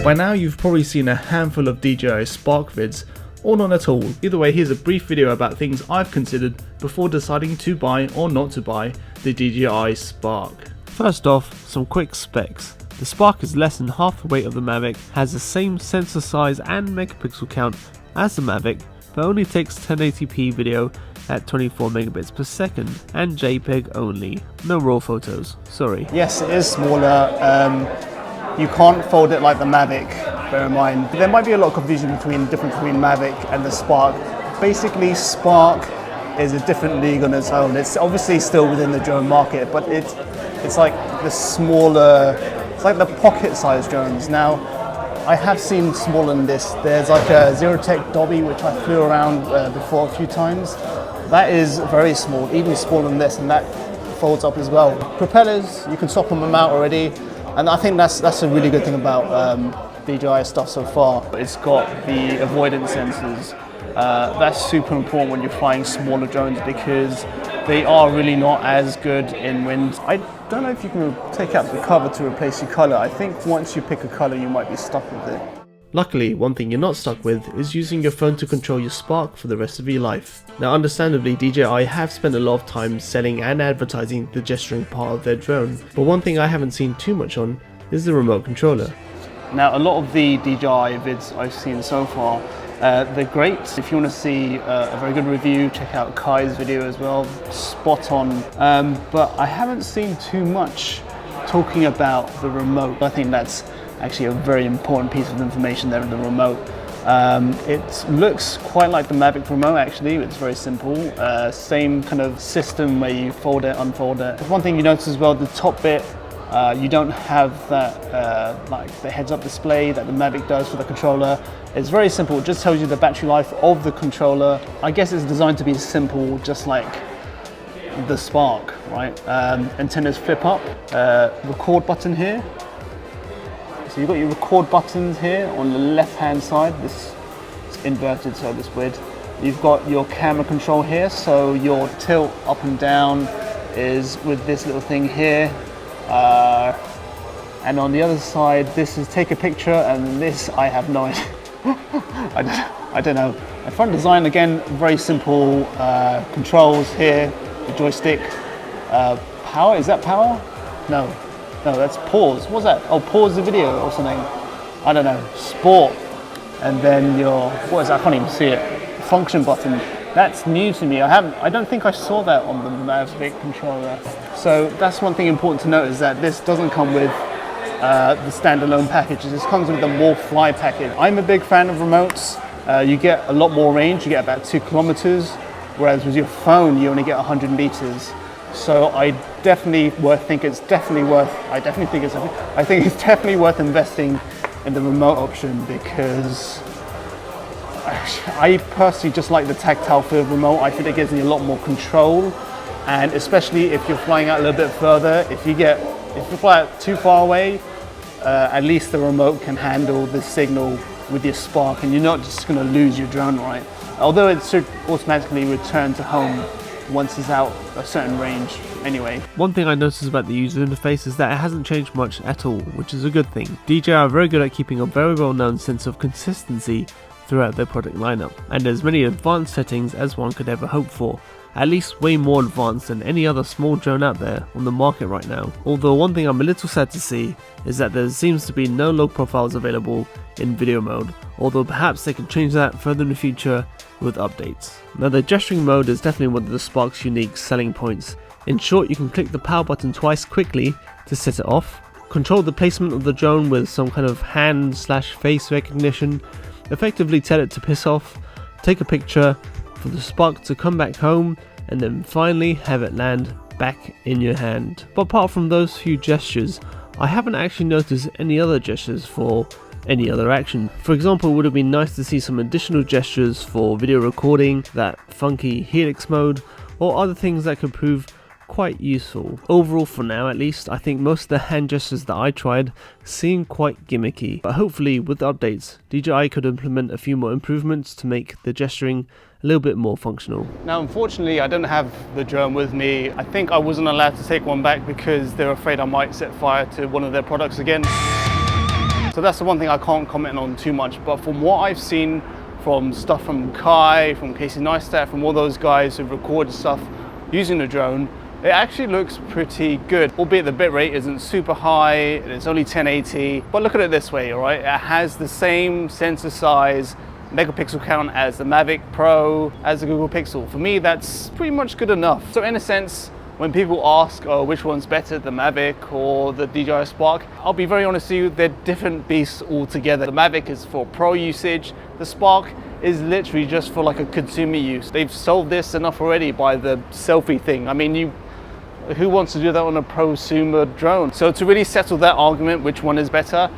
By now you've probably seen a handful of DJI Spark vids, or not at all. Either way, here's a brief video about things I've considered before deciding to buy or not to buy the DJI Spark. First off, some quick specs. The Spark is less than half the weight of the Mavic, has the same sensor size and megapixel count as the Mavic, but only takes 1080p video at 24 megabits per second and JPEG only. No RAW photos, sorry. Yes, it is smaller. You can't fold it like the Mavic, bear in mind. There might be a lot of confusion between Mavic and the Spark. Basically, Spark is a different league on its own. It's obviously still within the drone market, but it's like the smaller, it's like the pocket-sized drones. Now, I have seen smaller than this. There's like a Zerotech Dobby, which I flew around before a few times. That is very small, even smaller than this, and that folds up as well. Propellers, you can swap them out already. And I think that's a really good thing about DJI stuff so far. It's got the avoidance sensors. That's super important when you're flying smaller drones because they are really not as good in wind. I don't know if you can take out the cover to replace your color. I think once you pick a color, you might be stuck with it. Luckily, one thing you're not stuck with is using your phone to control your Spark for the rest of your life. Now understandably, DJI have spent a lot of time selling and advertising the gesturing part of their drone, but one thing I haven't seen too much on is the remote controller. Now a lot of the DJI vids I've seen so far, they're great. If you want to see a very good review, check out Kai's video as well, spot on. But I haven't seen too much talking about the remote. I think that's actually a very important piece of information there in the remote. It looks quite like the Mavic remote actually. It's very simple. Same kind of system where you fold it, unfold it. One thing you notice as well, the top bit, you don't have that like the heads-up display that the Mavic does for the controller. It's very simple. It just tells you the battery life of the controller. I guess it's designed to be simple, just like the Spark, right? Antennas flip up. Record button here. So you've got your record buttons here on the left-hand side. This is inverted, so it's weird. You've got your camera control here, so your tilt up and down is with this little thing here. And on the other side, this is take a picture, and this I have no idea. I don't know. The front design again, very simple. Controls here, the joystick. Power, is that power? No, that's pause. What's that? Oh, pause the video or something. I don't know. Sport, and then your what is that? I can't even see it. Function button. That's new to me. I don't think I saw that on the Mavic controller. So that's one thing important to note is that this doesn't come with the standalone package. This comes with the More Fly package. I'm a big fan of remotes. You get a lot more range. You get about 2 kilometers, whereas with your phone you only get 100 meters. So I definitely think it's definitely worth investing in the remote option because I personally just like the tactile feel of the remote. I think it gives me a lot more control, and especially if you're flying out a little bit further, if you fly out too far away, at least the remote can handle the signal with your Spark, and you're not just going to lose your drone, right? Although it should automatically return to home once it's out a certain range anyway. One thing I noticed about the user interface is that it hasn't changed much at all, which is a good thing. DJI are very good at keeping a very well-known sense of consistency throughout their product lineup, and as many advanced settings as one could ever hope for. At least way more advanced than any other small drone out there on the market right now. Although one thing I'm a little sad to see is that there seems to be no log profiles available in video mode, although perhaps they can change that further in the future with updates. Now the gesturing mode is definitely one of the Spark's unique selling points. In short, you can click the power button twice quickly to set it off, control the placement of the drone with some kind of hand/face recognition, effectively tell it to piss off, take a picture, for the Spark to come back home, and then finally have it land back in your hand. But apart from those few gestures, I haven't actually noticed any other gestures for any other action. For example, it would have been nice to see some additional gestures for video recording, that funky helix mode, or other things that could prove quite useful. Overall, for now at least, I think most of the hand gestures that I tried seem quite gimmicky, but hopefully with the updates, DJI could implement a few more improvements to make the gesturing a little bit more functional. Now unfortunately I don't have the drone with me. I think I wasn't allowed to take one back because they're afraid I might set fire to one of their products again. So that's the one thing I can't comment on too much, but from what I've seen from stuff from Kai, from Casey Neistat, from all those guys who've recorded stuff using the drone, it actually looks pretty good, albeit the bitrate isn't super high, it's only 1080, but look at it this way, all right? It has the same sensor size, megapixel count as the Mavic Pro, as the Google Pixel. For me, that's pretty much good enough. So in a sense, when people ask, oh, which one's better, the Mavic or the DJI Spark, I'll be very honest with you, they're different beasts altogether. The Mavic is for pro usage, the Spark is literally just for like a consumer use. They've solved this enough already by the selfie thing. I mean, who wants to do that on a prosumer drone? So to really settle that argument, which one is better,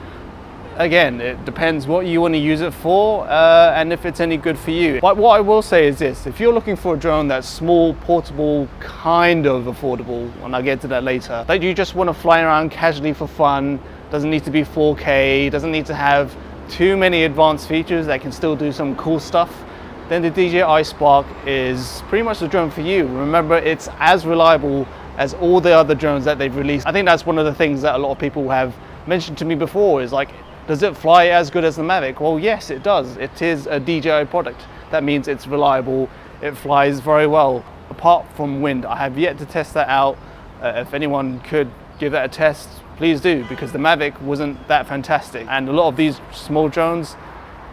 again, it depends what you want to use it for and if it's any good for you. But what I will say is this, if you're looking for a drone that's small, portable, kind of affordable, and I'll get to that later, that you just want to fly around casually for fun, doesn't need to be 4K, doesn't need to have too many advanced features that can still do some cool stuff, then the DJI Spark is pretty much the drone for you. Remember, it's as reliable as all the other drones that they've released. I think that's one of the things that a lot of people have mentioned to me before, is like, does it fly as good as the Mavic? Well, yes, it does. It is a DJI product. That means it's reliable. It flies very well, apart from wind. I have yet to test that out. If anyone could give that a test, please do, because the Mavic wasn't that fantastic. And a lot of these small drones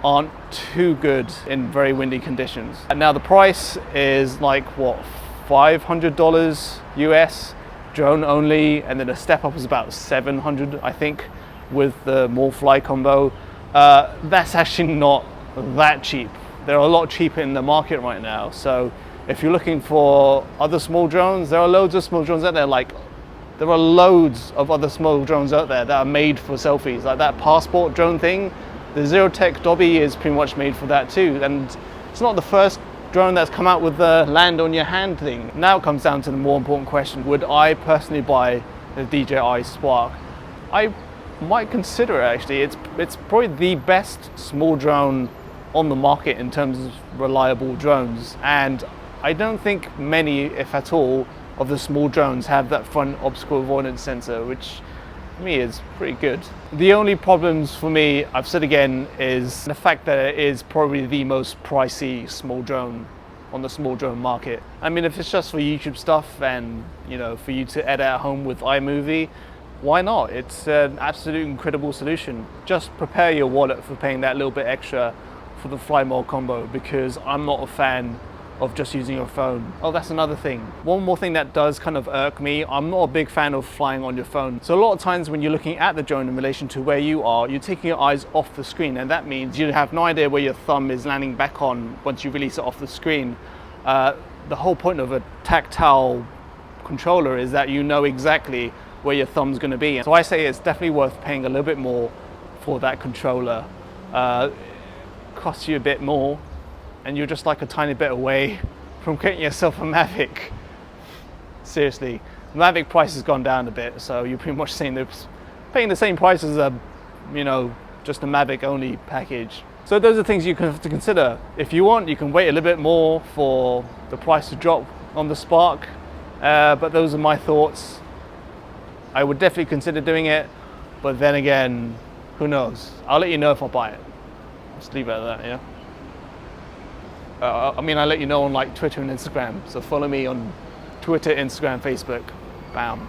aren't too good in very windy conditions. And now the price is like, what, $500 US, drone only, and then a step up is about 700, I think, with the more fly combo. That's actually not that cheap. They're a lot cheaper in the market right now. So if you're looking for other small drones, there are loads of small drones out there. Like, there are loads of other small drones out there that are made for selfies. Like that passport drone thing, the Zerotech Dobby is pretty much made for that too. And it's not the first drone that's come out with the land on your hand thing. Now it comes down to the more important question. Would I personally buy the DJI Spark? I might consider it actually. It's probably the best small drone on the market in terms of reliable drones, and I don't think many, if at all, of the small drones have that front obstacle avoidance sensor, which for me is pretty good. The only problems for me, I've said again, is the fact that it is probably the most pricey small drone on the small drone market. I mean, if it's just for YouTube stuff and, you know, for you to edit at home with iMovie, why not? It's an absolute incredible solution. Just prepare your wallet for paying that little bit extra for the fly mode combo, because I'm not a fan of just using your phone. Oh, that's another thing. One more thing that does kind of irk me, I'm not a big fan of flying on your phone. So a lot of times when you're looking at the drone in relation to where you are, you're taking your eyes off the screen, and that means you have no idea where your thumb is landing back on once you release it off the screen. The whole point of a tactile controller is that you know exactly where your thumb's going to be. So I say it's definitely worth paying a little bit more for that controller. Costs you a bit more, and you're just like a tiny bit away from getting yourself a Mavic. Seriously, the Mavic price has gone down a bit, so you're pretty much saying they're paying the same price as a, you know, just a Mavic only package. So those are things you have to consider. If you want, you can wait a little bit more for the price to drop on the Spark, but those are my thoughts. I would definitely consider doing it, but then again, who knows? I'll let you know if I buy it. Just leave it at that, yeah? I mean, I'll let you know on like Twitter and Instagram, so follow me on Twitter, Instagram, Facebook. Bam.